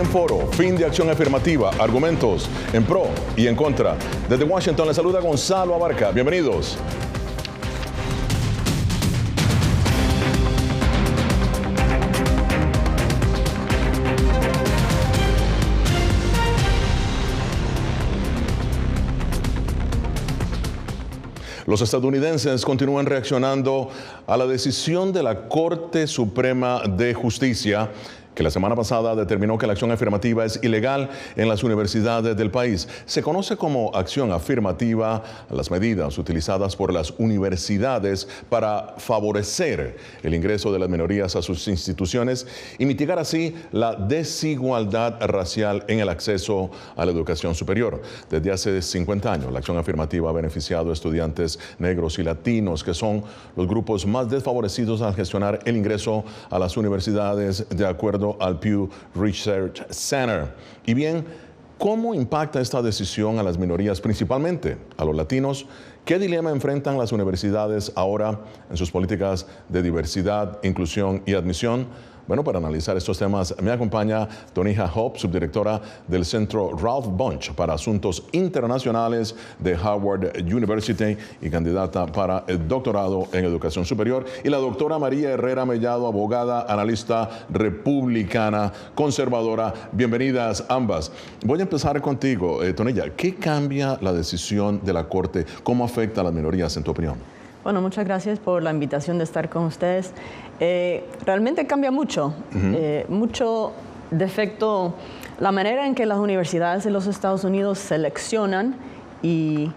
en foro, fin de acción afirmativa, argumentos en pro y en contra. Desde Washington les saluda Gonzalo Abarca. Bienvenidos. Los estadounidenses continúan reaccionando a la decisión de la Corte Suprema de Justicia, que la semana pasada determinó que la acción afirmativa es ilegal en las universidades del país. Se conoce como acción afirmativa a las medidas utilizadas por las universidades para favorecer el ingreso de las minorías a sus instituciones y mitigar así la desigualdad racial en el acceso a la educación superior. Desde hace 50 años, la acción afirmativa ha beneficiado a estudiantes negros y latinos, que son los grupos más desfavorecidos al gestionar el ingreso a las universidades, de acuerdo al Pew Research Center. Y bien, ¿cómo impacta esta decisión a las minorías, principalmente a los latinos? ¿Qué dilema enfrentan las universidades ahora en sus políticas de diversidad, inclusión y admisión? Bueno, para analizar estos temas me acompaña Tonija Hope, subdirectora del Centro Ralph Bunche para Asuntos Internacionales de Howard University y candidata para el doctorado en Educación Superior, y la doctora María Herrera Mellado, abogada, analista republicana, conservadora. Bienvenidas ambas. Voy a empezar contigo, Tonija. ¿Qué cambia la decisión de la Corte? ¿Cómo afecta a las minorías, en tu opinión? Bueno, muchas gracias por la invitación de estar con ustedes. Realmente cambia mucho, mucho de efecto la manera en que las universidades de los Estados Unidos seleccionan y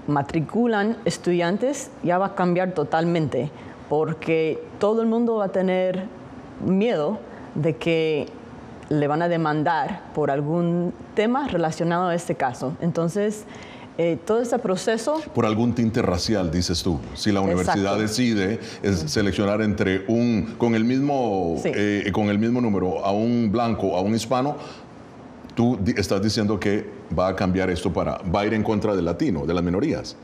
matriculan estudiantes. Ya va a cambiar totalmente, porque todo el mundo va a tener miedo de que le van a demandar por algún tema relacionado a este caso. Entonces, todo este proceso... Por algún tinte racial, dices tú. Si la universidad decide seleccionar entre con el mismo número a un blanco, a un hispano, tú estás diciendo que va a cambiar esto va a ir en contra del latino, de las minorías.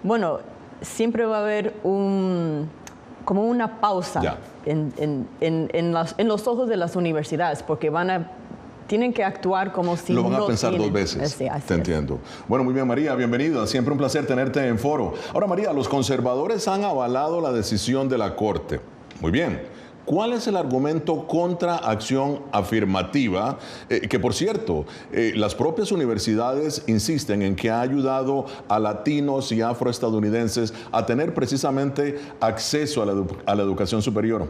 Bueno, siempre va a haber como una pausa en los ojos de las universidades, porque tienen que actuar como si lo van a pensar dos veces. Te entiendo. Bueno, muy bien, María, bienvenida. Siempre un placer tenerte en foro. Ahora, María, los conservadores han avalado la decisión de la Corte. Muy bien. ¿Cuál es el argumento contra acción afirmativa? Que, por cierto, las propias universidades insisten en que ha ayudado a latinos y afroestadounidenses a tener precisamente acceso a la educación superior.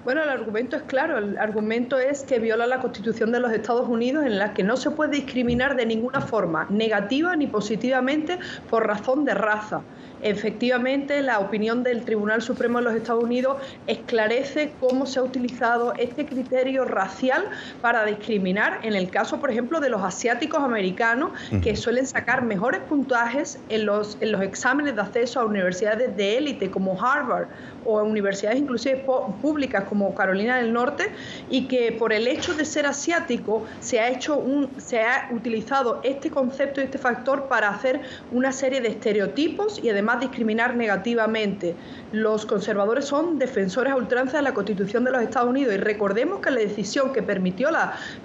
Bueno, el argumento es claro. El argumento es que viola la Constitución de los Estados Unidos, en la que no se puede discriminar de ninguna forma, negativa ni positivamente, por razón de raza. Efectivamente, la opinión del Tribunal Supremo de los Estados Unidos esclarece cómo se ha utilizado este criterio racial para discriminar en el caso, por ejemplo, de los asiáticos americanos, que suelen sacar mejores puntajes en los exámenes de acceso a universidades de élite como Harvard, o a universidades inclusive públicas como Carolina del Norte, y que por el hecho de ser asiático se ha utilizado este concepto y este factor para hacer una serie de estereotipos y además discriminar negativamente. Los conservadores son defensores a ultranza de la Constitución de los Estados Unidos, y recordemos que la decisión que permitió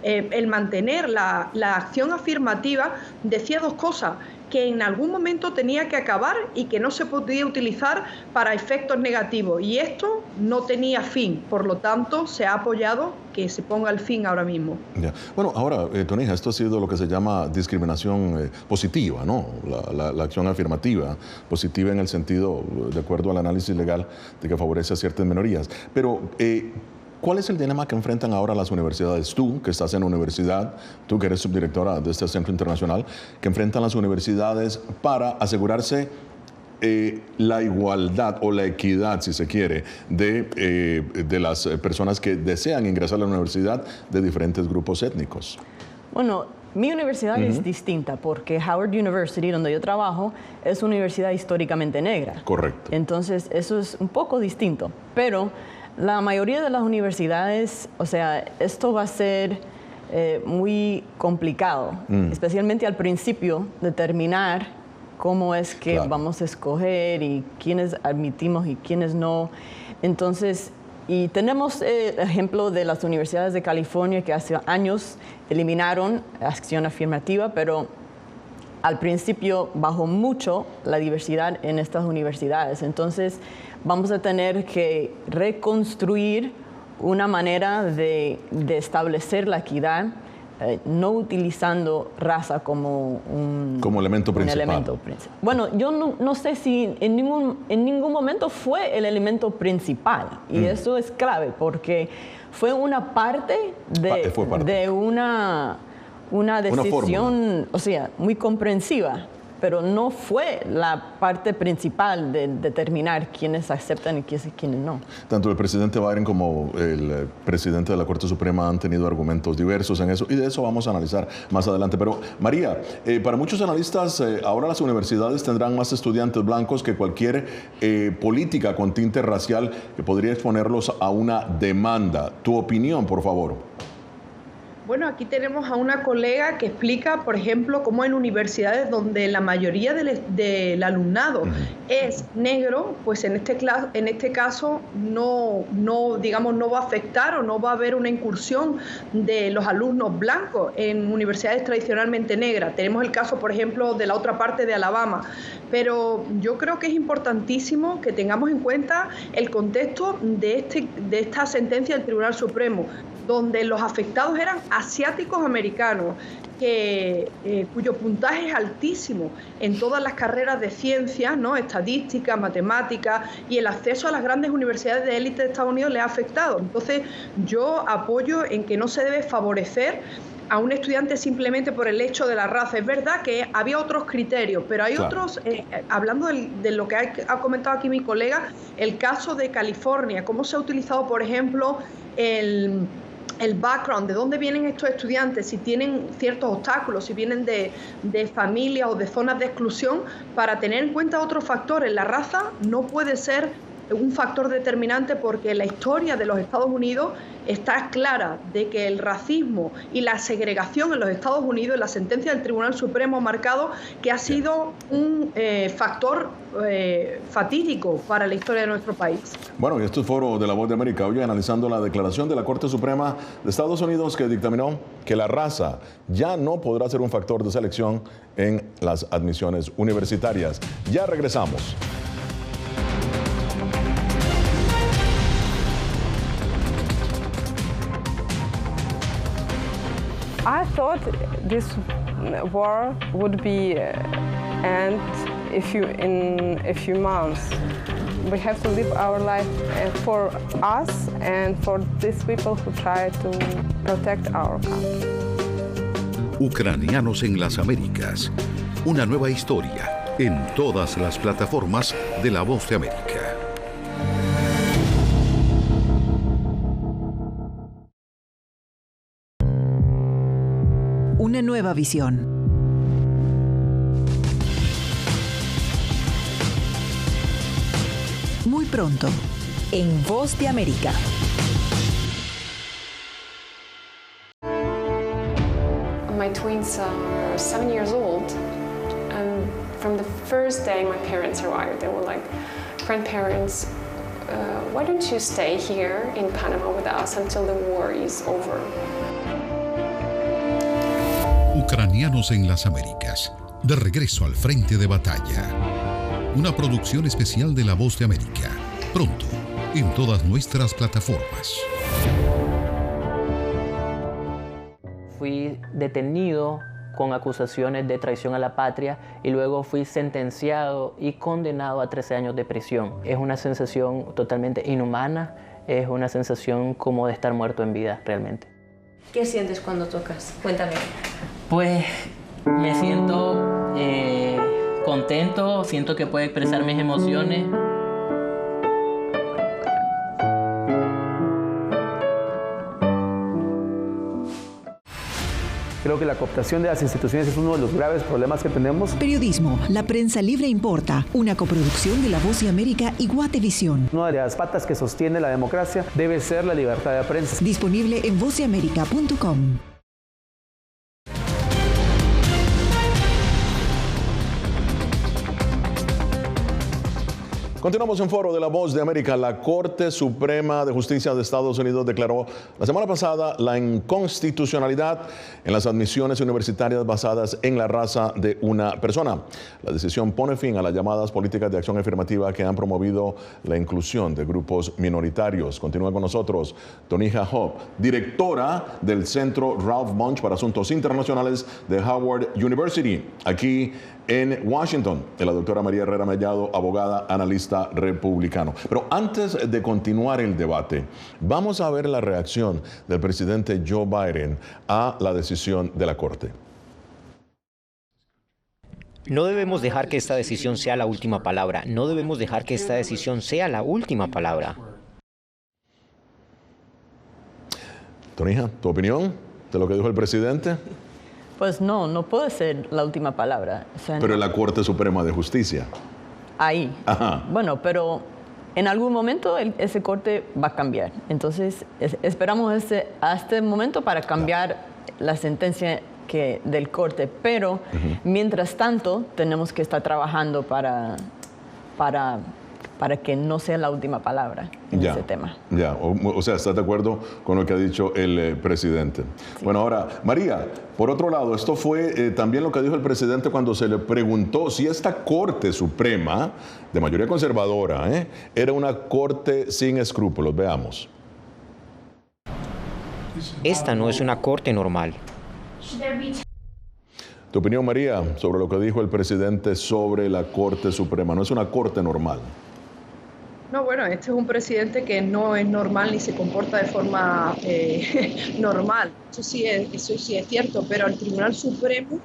el mantener la acción afirmativa decía dos cosas: que en algún momento tenía que acabar y que no se podía utilizar para efectos negativos, y esto no tenía fin. Por lo tanto, se ha apoyado que se ponga el fin ahora mismo. Ya. Bueno, ahora, Tonija, esto ha sido lo que se llama discriminación positiva, ¿no? La acción afirmativa, positiva en el sentido, de acuerdo al análisis legal, de que favorece a ciertas minorías. Pero, ¿cuál es el dilema que enfrentan ahora las universidades? Tú, que estás en la universidad, tú que eres subdirectora de este centro internacional, que enfrentan las universidades para asegurarse la igualdad o la equidad, si se quiere, de las personas que desean ingresar a la universidad de diferentes grupos étnicos. Bueno, mi universidad es distinta, porque Howard University, donde yo trabajo, es una universidad históricamente negra. Correcto. Entonces, eso es un poco distinto. Pero la mayoría de las universidades, o sea, esto va a ser muy complicado, especialmente al principio, determinar cómo es que vamos a escoger y quiénes admitimos y quiénes no. Entonces, Y tenemos el ejemplo de las universidades de California que hace años eliminaron acción afirmativa, pero al principio bajó mucho la diversidad en estas universidades. Entonces vamos a tener que reconstruir una manera de establecer la equidad, no utilizando raza como elemento principal. Bueno, yo no sé si en ningún momento fue el elemento principal, y eso es clave, porque fue una parte de una decisión, o sea, muy comprensiva, pero no fue la parte principal de determinar quiénes aceptan y quiénes no. Tanto el presidente Biden como el presidente de la Corte Suprema han tenido argumentos diversos en eso, y de eso vamos a analizar más adelante. Pero, María, para muchos analistas, ahora las universidades tendrán más estudiantes blancos que cualquier política con tinte racial que podría exponerlos a una demanda. Tu opinión, por favor. Bueno, aquí tenemos a una colega que explica, por ejemplo, cómo en universidades donde la mayoría del alumnado es negro, pues en este caso no va a afectar o no va a haber una incursión de los alumnos blancos en universidades tradicionalmente negras. Tenemos el caso, por ejemplo, de la otra parte de Alabama. Pero yo creo que es importantísimo que tengamos en cuenta el contexto de esta sentencia del Tribunal Supremo, donde los afectados eran asiáticos americanos, cuyo puntaje es altísimo en todas las carreras de ciencias, ¿no? Estadística, matemáticas, y el acceso a las grandes universidades de élite de Estados Unidos les ha afectado. Entonces, yo apoyo en que no se debe favorecer a un estudiante simplemente por el hecho de la raza. Es verdad que había otros criterios, pero hay otros, hablando de lo que ha comentado aquí mi colega, el caso de California, cómo se ha utilizado, por ejemplo, el background, de dónde vienen estos estudiantes, si tienen ciertos obstáculos, si vienen de familias o de zonas de exclusión, para tener en cuenta otros factores. La raza no puede ser un factor determinante, porque la historia de los Estados Unidos está clara de que el racismo y la segregación en los Estados Unidos, en la sentencia del Tribunal Supremo ha marcado que ha sido un factor fatídico para la historia de nuestro país. Bueno, y este es Foro de la Voz de América, hoy analizando la declaración de la Corte Suprema de Estados Unidos, que dictaminó que la raza ya no podrá ser un factor de selección en las admisiones universitarias. Ya regresamos. I thought this war would be end in a few months. We have to live our life for us and for these people who try to protect our country. Ucranianos en las Américas. Una nueva historia en todas las plataformas de La Voz de América. Una nueva visión. Muy pronto, en Voz de América. My twins are 7 years old, and from the first day my parents arrived, they were like, grandparents, why don't you stay here in Panama with us until the war is over? Ucranianos en las Américas, de regreso al frente de batalla. Una producción especial de La Voz de América. Pronto, en todas nuestras plataformas. Fui detenido con acusaciones de traición a la patria y luego fui sentenciado y condenado a 13 años de prisión. Es una sensación totalmente inhumana, es una sensación como de estar muerto en vida realmente. ¿Qué sientes cuando tocas? Cuéntame. Pues me siento contento, siento que puedo expresar mis emociones. Creo que la cooptación de las instituciones es uno de los graves problemas que tenemos. Periodismo, la prensa libre importa, una coproducción de La Voz de América y Guatevisión. Una de las patas que sostiene la democracia debe ser la libertad de prensa. Disponible en vozdeamerica.com. Continuamos en Foro de la Voz de América. La Corte Suprema de Justicia de Estados Unidos declaró la semana pasada la inconstitucionalidad en las admisiones universitarias basadas en la raza de una persona. La decisión pone fin a las llamadas políticas de acción afirmativa que han promovido la inclusión de grupos minoritarios. Continúa con nosotros Tonija Hope, directora del Centro Ralph Bunche para Asuntos Internacionales de Howard University, aquí en Washington, de la doctora María Herrera Mellado, abogada, analista republicano. Pero antes de continuar el debate, vamos a ver la reacción del presidente Joe Biden a la decisión de la Corte. No debemos dejar que esta decisión sea la última palabra. No debemos dejar que esta decisión sea la última palabra. Tonija, ¿tu opinión de lo que dijo el presidente? Pues no puede ser la última palabra. O sea, pero en la Corte Suprema de Justicia. Ahí. Ajá. Bueno, pero en algún momento ese corte va a cambiar. Entonces, esperamos a este momento para cambiar la sentencia del corte. Pero, mientras tanto, tenemos que estar trabajando para que no sea la última palabra en ese tema. Ya, o sea, ¿estás de acuerdo con lo que ha dicho el presidente? Sí. Bueno, ahora, María, por otro lado, esto fue también lo que dijo el presidente cuando se le preguntó si esta Corte Suprema, de mayoría conservadora, era una corte sin escrúpulos. Veamos. Esta no es una corte normal. Tu opinión, María, sobre lo que dijo el presidente sobre la Corte Suprema. No es una corte normal. No, bueno, este es un presidente que no es normal ni se comporta de forma normal. Eso sí es cierto, pero el Tribunal Supremo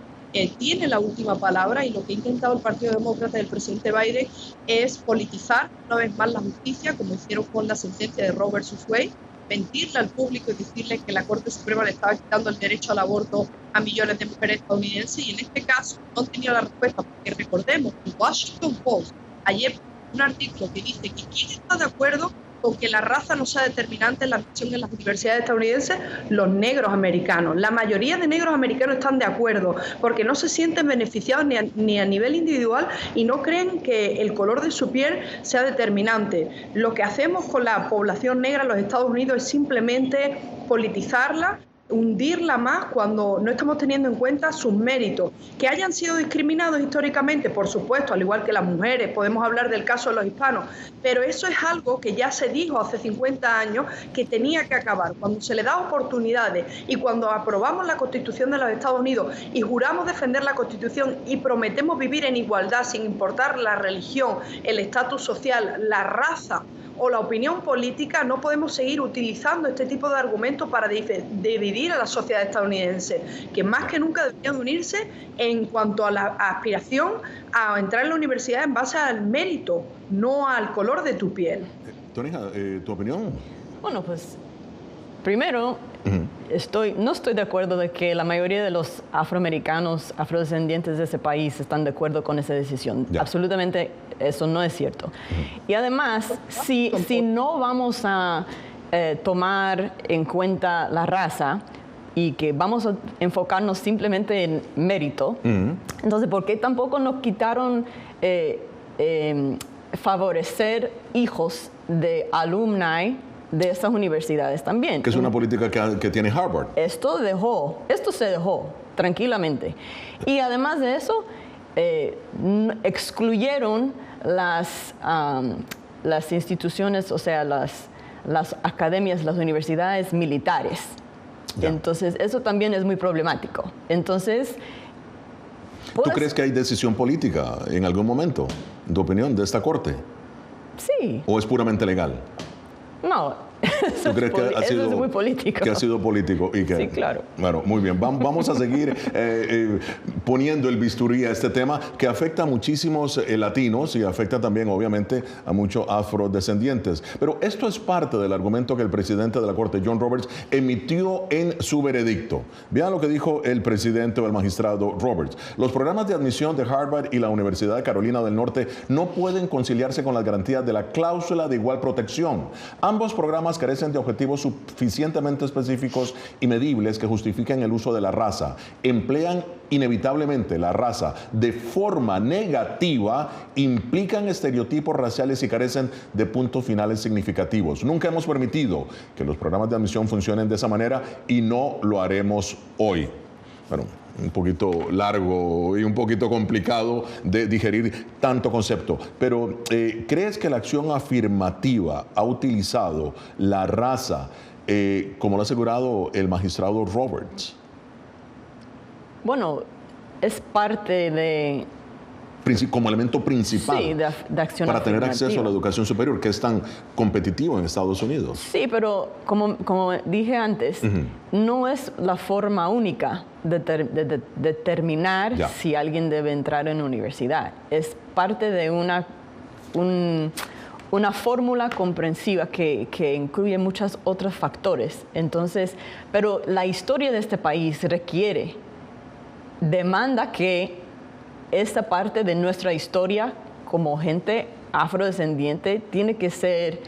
tiene la última palabra y lo que ha intentado el Partido Demócrata y el presidente Biden es politizar una vez más la justicia, como hicieron con la sentencia de Roe versus Wade, mentirle al público y decirle que la Corte Suprema le estaba quitando el derecho al aborto a millones de mujeres estadounidenses, y en este caso no han tenido la respuesta, porque recordemos que el Washington Post ayer un artículo que dice que quién está de acuerdo con que la raza no sea determinante en la admisión en las universidades estadounidenses, los negros americanos. La mayoría de negros americanos están de acuerdo porque no se sienten beneficiados ni a nivel individual y no creen que el color de su piel sea determinante. Lo que hacemos con la población negra en los Estados Unidos es simplemente politizarla, hundirla más cuando no estamos teniendo en cuenta sus méritos. Que hayan sido discriminados históricamente, por supuesto, al igual que las mujeres, podemos hablar del caso de los hispanos, pero eso es algo que ya se dijo hace 50 años que tenía que acabar. Cuando se le da oportunidades y cuando aprobamos la Constitución de los Estados Unidos y juramos defender la Constitución y prometemos vivir en igualdad sin importar la religión, el estatus social, la raza o la opinión política, no podemos seguir utilizando este tipo de argumentos para dividir a la sociedad estadounidense, que más que nunca deberían unirse en cuanto a la aspiración a entrar en la universidad en base al mérito, no al color de tu piel. Tonija, ¿tu opinión? Bueno, pues primero, no estoy de acuerdo de que la mayoría de los afroamericanos, afrodescendientes de ese país están de acuerdo con esa decisión. Ya. Absolutamente eso no es cierto. Y además, si no vamos a tomar en cuenta la raza y que vamos a enfocarnos simplemente en mérito, entonces, ¿por qué tampoco nos quitaron favorecer hijos de alumni de esas universidades también? Que es una política que tiene Harvard. Esto se dejó tranquilamente. Y además de eso, excluyeron las instituciones, o sea, las academias, las universidades militares. Ya. Entonces, eso también es muy problemático. Entonces, ¿tú crees que hay decisión política en algún momento, en tu opinión, de esta Corte? Sí. ¿O es puramente legal? No. ¿Tú crees que ha sido, eso es muy político? Que ha sido político y que, sí, claro. Bueno, muy bien. Vamos a seguir poniendo el bisturí a este tema que afecta a muchísimos latinos y afecta también, obviamente, a muchos afrodescendientes. Pero esto es parte del argumento que el presidente de la Corte, John Roberts, emitió en su veredicto. Vean lo que dijo el presidente o el magistrado Roberts. Los programas de admisión de Harvard y la Universidad de Carolina del Norte no pueden conciliarse con las garantías de la cláusula de igual protección. Ambos programas programas carecen de objetivos suficientemente específicos y medibles que justifiquen el uso de la raza. Emplean inevitablemente la raza de forma negativa, implican estereotipos raciales y carecen de puntos finales significativos. Nunca hemos permitido que los programas de admisión funcionen de esa manera y no lo haremos hoy. Bueno, un poquito largo y un poquito complicado de digerir tanto concepto, pero ¿crees que la acción afirmativa ha utilizado la raza, como lo ha asegurado el magistrado Roberts? Bueno, es parte de... Como elemento principal, sí, de acción para tener acceso a la educación superior, que es tan competitivo en Estados Unidos. Sí, pero como dije antes, no es la forma única de determinar si alguien debe entrar en universidad. Es parte de una fórmula comprensiva que incluye muchos otros factores. Entonces, pero la historia de este país demanda que esta parte de nuestra historia como gente afrodescendiente tiene que ser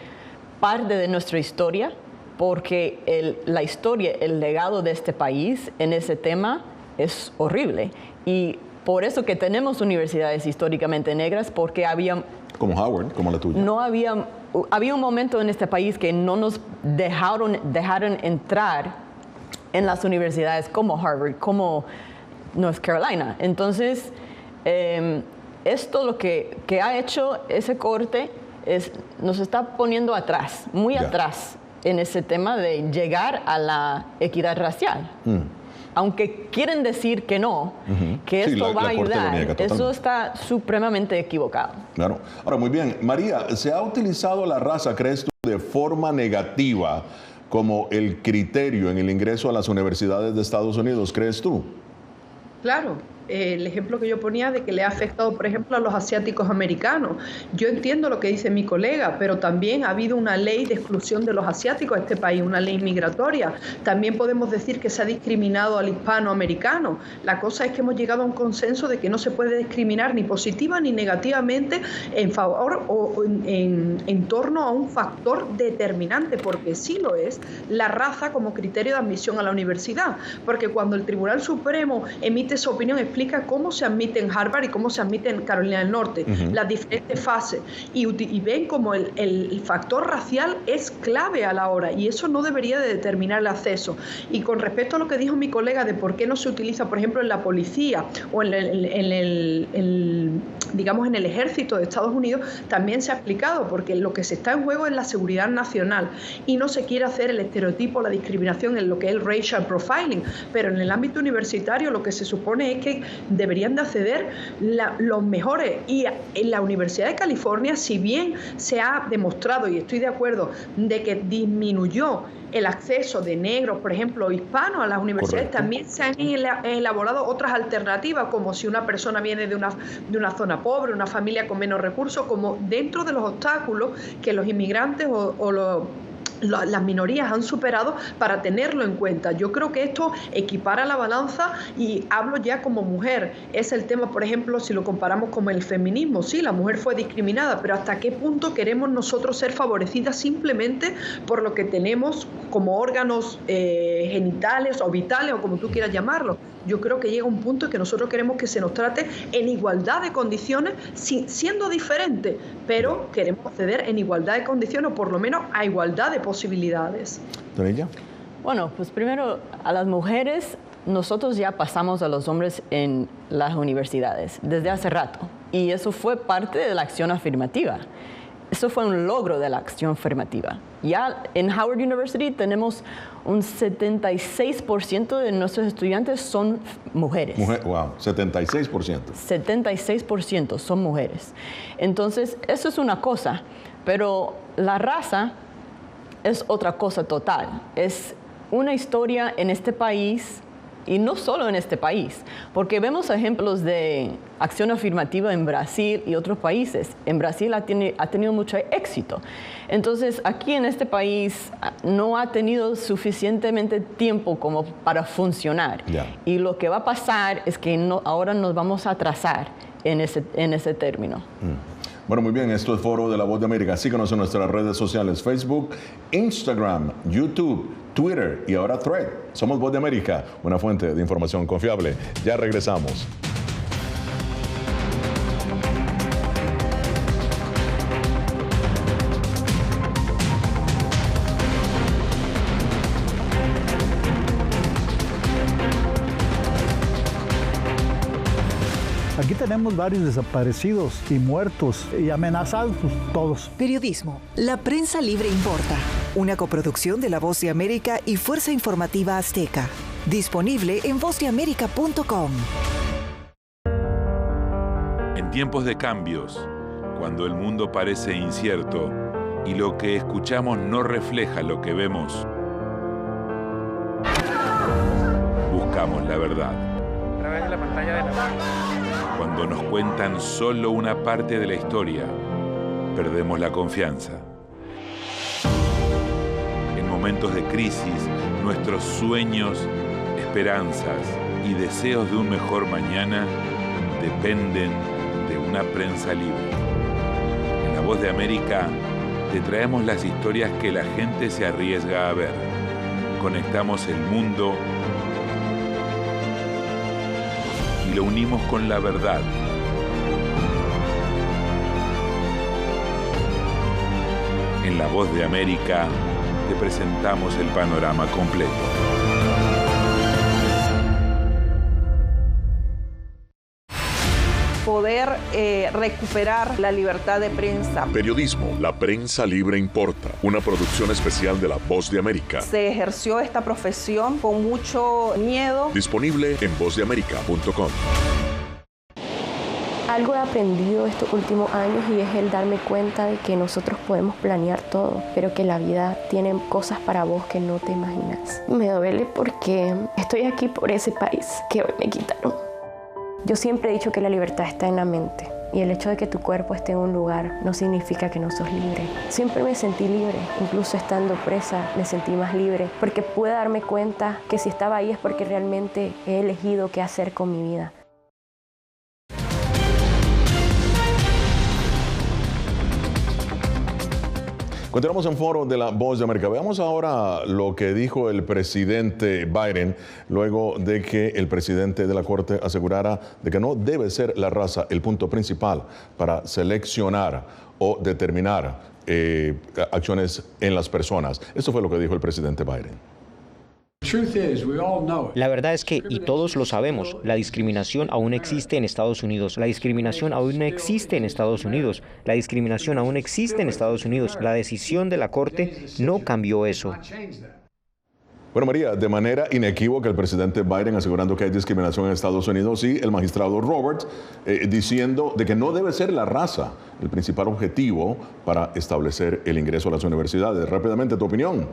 parte de nuestra historia, porque la historia, el legado de este país en ese tema es horrible. Y por eso que tenemos universidades históricamente negras, porque había... Como Howard, como la tuya. No había un momento en este país que no nos dejaron entrar en las universidades como Harvard, como North Carolina. Entonces, esto lo que ha hecho ese corte nos está poniendo atrás, muy atrás, en ese tema de llegar a la equidad racial. Aunque quieren decir que no, que esto va a ayudar, eso está supremamente equivocado. Claro. Ahora, muy bien. María, ¿se ha utilizado la raza, crees tú, de forma negativa como el criterio en el ingreso a las universidades de Estados Unidos, crees tú? Claro. El ejemplo que yo ponía de que le ha afectado, por ejemplo, a los asiáticos americanos. Yo entiendo lo que dice mi colega, pero también ha habido una ley de exclusión de los asiáticos a este país, una ley migratoria. También podemos decir que se ha discriminado al hispanoamericano. La cosa es que hemos llegado a un consenso de que no se puede discriminar ni positiva ni negativamente en favor o en torno a un factor determinante, porque sí lo es, la raza como criterio de admisión a la universidad. Porque cuando el Tribunal Supremo emite su opinión, explica cómo se admite en Harvard y cómo se admite en Carolina del Norte, las diferentes fases, y ven como el factor racial es clave a la hora, y eso no debería de determinar el acceso. Y con respecto a lo que dijo mi colega de por qué no se utiliza, por ejemplo, en la policía o digamos en el ejército de Estados Unidos, también se ha explicado, porque lo que se está en juego es la seguridad nacional y no se quiere hacer el estereotipo, la discriminación en lo que es el racial profiling, pero en el ámbito universitario lo que se supone es que deberían de acceder los mejores. Y en la Universidad de California, si bien se ha demostrado, y estoy de acuerdo, de que disminuyó el acceso de negros, por ejemplo, hispanos a las universidades, correcto, también se han elaborado otras alternativas, como si una persona viene de una zona pobre, una familia con menos recursos, como dentro de los obstáculos que los inmigrantes las minorías han superado para tenerlo en cuenta. Yo creo que esto equipara la balanza, y hablo ya como mujer. Es el tema, por ejemplo, si lo comparamos con el feminismo. Sí, la mujer fue discriminada, pero ¿hasta qué punto queremos nosotros ser favorecidas simplemente por lo que tenemos como órganos genitales o vitales, o como tú quieras llamarlo? Yo creo que llega un punto en que nosotros queremos que se nos trate en igualdad de condiciones, siendo diferente, pero queremos acceder en igualdad de condiciones, o por lo menos a igualdad de posibilidades. ¿Tonella? Bueno, pues primero, a las mujeres, nosotros ya pasamos a los hombres en las universidades desde hace rato, y eso fue parte de la acción afirmativa. Eso fue un logro de la acción afirmativa. Ya en Howard University tenemos un 76% de nuestros estudiantes son mujeres. Wow, 76%. 76% son mujeres. Entonces, eso es una cosa, pero la raza es otra cosa total. Es una historia en este país, y no solo en este país, porque vemos ejemplos de acción afirmativa en Brasil y otros países. En Brasil ha tenido mucho éxito. Entonces, aquí en este país no ha tenido suficientemente tiempo como para funcionar. Y lo que va a pasar es que ahora nos vamos a atrasar en ese término. Bueno, muy bien, esto es Foro de la Voz de América. Síganos en nuestras redes sociales, Facebook, Instagram, YouTube, Twitter y ahora Thread. Somos Voz de América, una fuente de información confiable. Ya regresamos. Aquí tenemos varios desaparecidos y muertos y amenazados todos. Periodismo. La prensa libre importa. Una coproducción de La Voz de América y Fuerza Informativa Azteca. Disponible en vozdeamerica.com. En tiempos de cambios, cuando el mundo parece incierto y lo que escuchamos no refleja lo que vemos, buscamos la verdad. A través de la pantalla de la... Cuando nos cuentan solo una parte de la historia, perdemos la confianza. En momentos de crisis, nuestros sueños, esperanzas y deseos de un mejor mañana dependen de una prensa libre. En La Voz de América te traemos las historias que la gente se arriesga a ver. Conectamos el mundo y lo unimos con la verdad. En La Voz de América te presentamos el panorama completo. Poder recuperar la libertad de prensa. Periodismo, la prensa libre importa. Una producción especial de La Voz de América. Se ejerció esta profesión con mucho miedo. Disponible en vozdeamerica.com. Algo he aprendido estos últimos años y es el darme cuenta de que nosotros podemos planear todo, pero que la vida tiene cosas para vos que no te imaginas. Me duele porque estoy aquí por ese país que hoy me quitaron. Yo siempre he dicho que la libertad está en la mente y el hecho de que tu cuerpo esté en un lugar no significa que no sos libre. Siempre me sentí libre, incluso estando presa me sentí más libre porque pude darme cuenta que si estaba ahí es porque realmente he elegido qué hacer con mi vida. Continuamos en Foro de la Voz de América. Veamos ahora lo que dijo el presidente Biden luego de que el presidente de la Corte asegurara de que no debe ser la raza el punto principal para seleccionar o determinar acciones en las personas. Eso fue lo que dijo el presidente Biden. La verdad es que, y todos lo sabemos, la discriminación aún existe en Estados Unidos. La discriminación aún existe en Estados Unidos. La discriminación aún existe en Estados Unidos. La decisión de la Corte no cambió eso. Bueno, María, de manera inequívoca el presidente Biden asegurando que hay discriminación en Estados Unidos y el magistrado Roberts diciendo de que no debe ser la raza el principal objetivo para establecer el ingreso a las universidades. Rápidamente, tu opinión.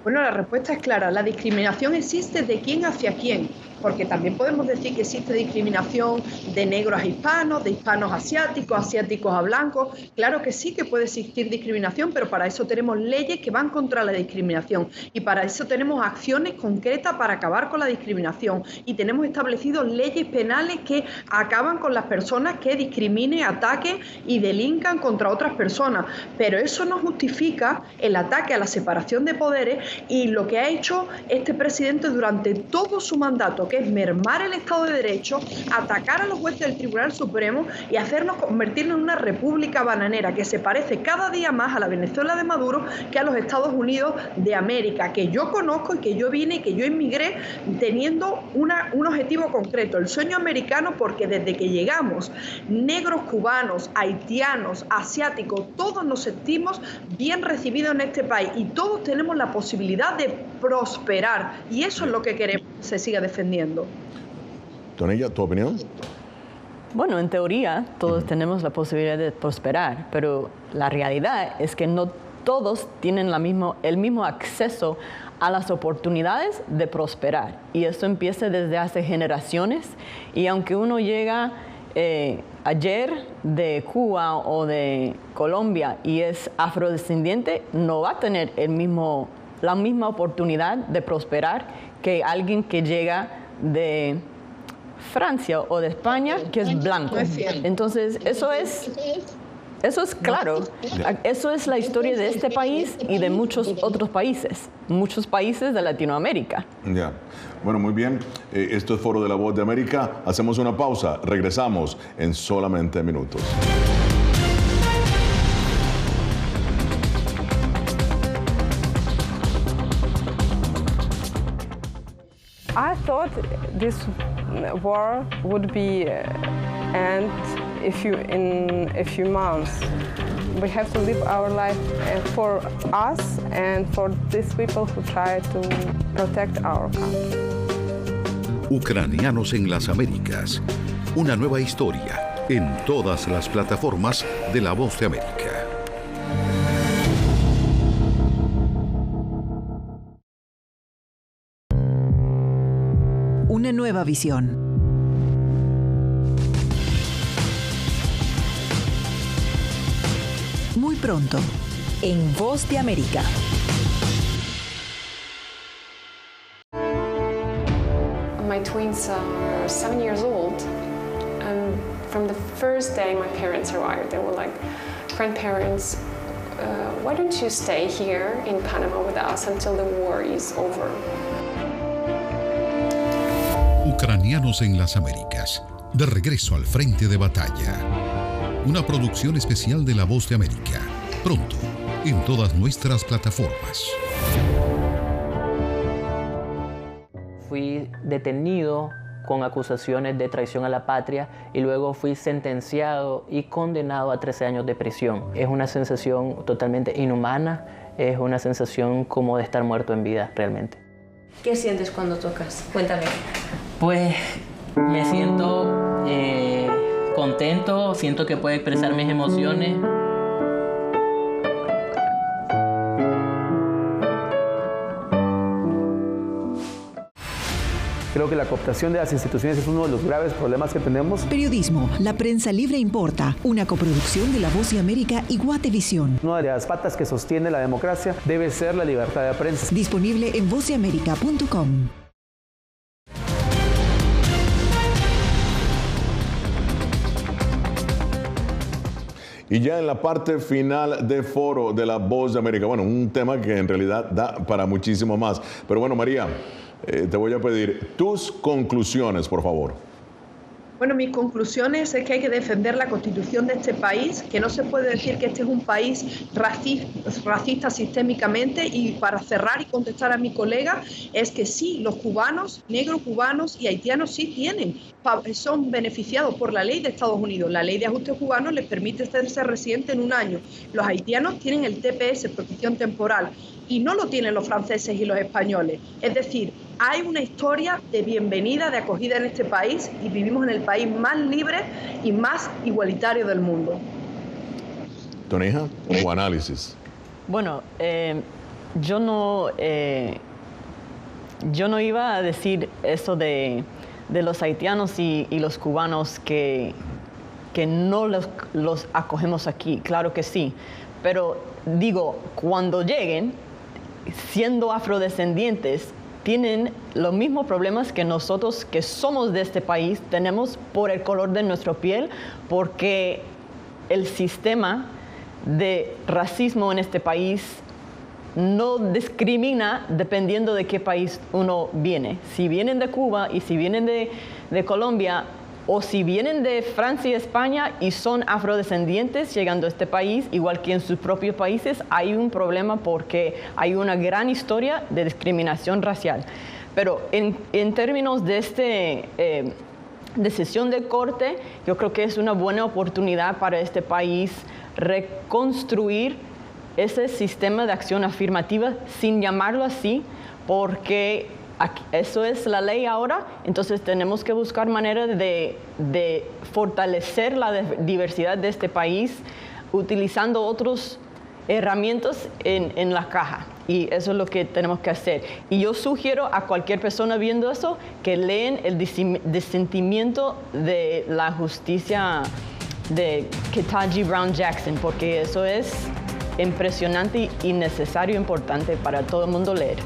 Bueno, la respuesta es clara. La discriminación existe de quién hacia quién, porque también podemos decir que existe discriminación de negros a hispanos, de hispanos a asiáticos, asiáticos a blancos. Claro que sí que puede existir discriminación, pero para eso tenemos leyes que van contra la discriminación y para eso tenemos acciones concretas para acabar con la discriminación y tenemos establecidos leyes penales que acaban con las personas que discriminen, ataquen y delincan contra otras personas. Pero eso no justifica el ataque a la separación de poderes y lo que ha hecho este presidente durante todo su mandato, que es mermar el Estado de Derecho, atacar a los jueces del Tribunal Supremo y hacernos convertirnos en una república bananera que se parece cada día más a la Venezuela de Maduro que a los Estados Unidos de América, que yo conozco y que yo vine y que yo inmigré teniendo un objetivo concreto, el sueño americano, porque desde que llegamos, negros, cubanos, haitianos, asiáticos, todos nos sentimos bien recibidos en este país y todos tenemos la posibilidad de prosperar y eso es lo que queremos que se siga defendiendo. Tonella, ¿tu opinión? Bueno, en teoría todos tenemos la posibilidad de prosperar, pero la realidad es que no todos tienen el mismo acceso a las oportunidades de prosperar y esto empieza desde hace generaciones y aunque uno llega ayer de Cuba o de Colombia y es afrodescendiente, no va a tener la misma oportunidad de prosperar que alguien que llega de Francia o de España que es blanco. Entonces, eso es Eso es claro. Eso es la historia de este país y de muchos otros países de Latinoamérica. Ya. Bueno, muy bien. Esto es Foro de la Voz de América. Hacemos una pausa. Regresamos en solamente minutos. I thought this war would be end in a few months. We have to live our life for us and for these people who try to protect our country. Ucranianos en las Américas. Una nueva historia en todas las plataformas de La Voz de América. Una nueva visión. Muy pronto, en Voz de América. My twins are 7 years old, and from the first day my parents arrived, they were like, grandparents, why don't you stay here in Panama with us until the war is over? Ucranianos en las Américas. De regreso al frente de batalla. Una producción especial de La Voz de América. Pronto, en todas nuestras plataformas. Fui detenido con acusaciones de traición a la patria y luego fui sentenciado y condenado a 13 años de prisión. Es una sensación totalmente inhumana, es una sensación como de estar muerto en vida realmente. ¿Qué sientes cuando tocas? Cuéntame. Pues me siento contento, siento que puedo expresar mis emociones. Creo que la cooptación de las instituciones es uno de los graves problemas que tenemos. Periodismo, la prensa libre importa, una coproducción de La Voz de América y Guatevisión. Una de las patas que sostiene la democracia debe ser la libertad de prensa. Disponible en vozdeamerica.com. Y ya en la parte final de Foro de la Voz de América, bueno, un tema que en realidad da para muchísimo más. Pero bueno, María, te voy a pedir tus conclusiones, por favor. Bueno, mis conclusiones es que hay que defender la Constitución de este país, que no se puede decir que este es un país racista sistémicamente. Y para cerrar y contestar a mi colega, es que sí, los cubanos, negros cubanos y haitianos sí son beneficiados por la ley de Estados Unidos. La ley de ajuste cubano les permite ser residente en un año. Los haitianos tienen el TPS, protección temporal, y no lo tienen los franceses y los españoles. Es decir, hay una historia de bienvenida, de acogida en este país, y vivimos en el país más libre y más igualitario del mundo. Tonija, tu análisis. Bueno, yo no iba a decir eso de los haitianos y los cubanos que no los acogemos aquí. Claro que sí, pero digo, cuando lleguen, siendo afrodescendientes, tienen los mismos problemas que nosotros que somos de este país tenemos por el color de nuestra piel, porque el sistema de racismo en este país no discrimina dependiendo de qué país uno viene. Si vienen de Cuba y si vienen de Colombia, o si vienen de Francia y España y son afrodescendientes llegando a este país, igual que en sus propios países, hay un problema porque hay una gran historia de discriminación racial. Pero en términos de esta decisión de corte, yo creo que es una buena oportunidad para este país reconstruir ese sistema de acción afirmativa, sin llamarlo así, porque eso es la ley ahora. Entonces tenemos que buscar maneras de fortalecer la diversidad de este país utilizando otras herramientas en la caja, y eso es lo que tenemos que hacer. Y yo sugiero a cualquier persona viendo eso que leen el disentimiento de la justicia de Ketanji Brown Jackson, porque eso es impresionante y necesario, importante para todo el mundo leer.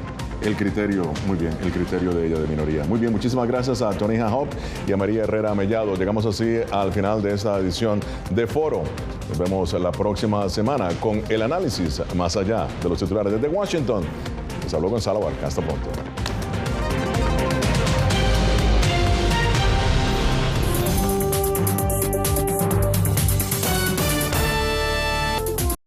el criterio, muy bien, el criterio de ella de minoría. Muy bien, muchísimas gracias a Tonija Hop y a María Herrera Mellado. Llegamos así al final de esta edición de Foro. Nos vemos la próxima semana con el análisis más allá de los titulares. Desde Washington, les habló Gonzalo Barca. Hasta pronto.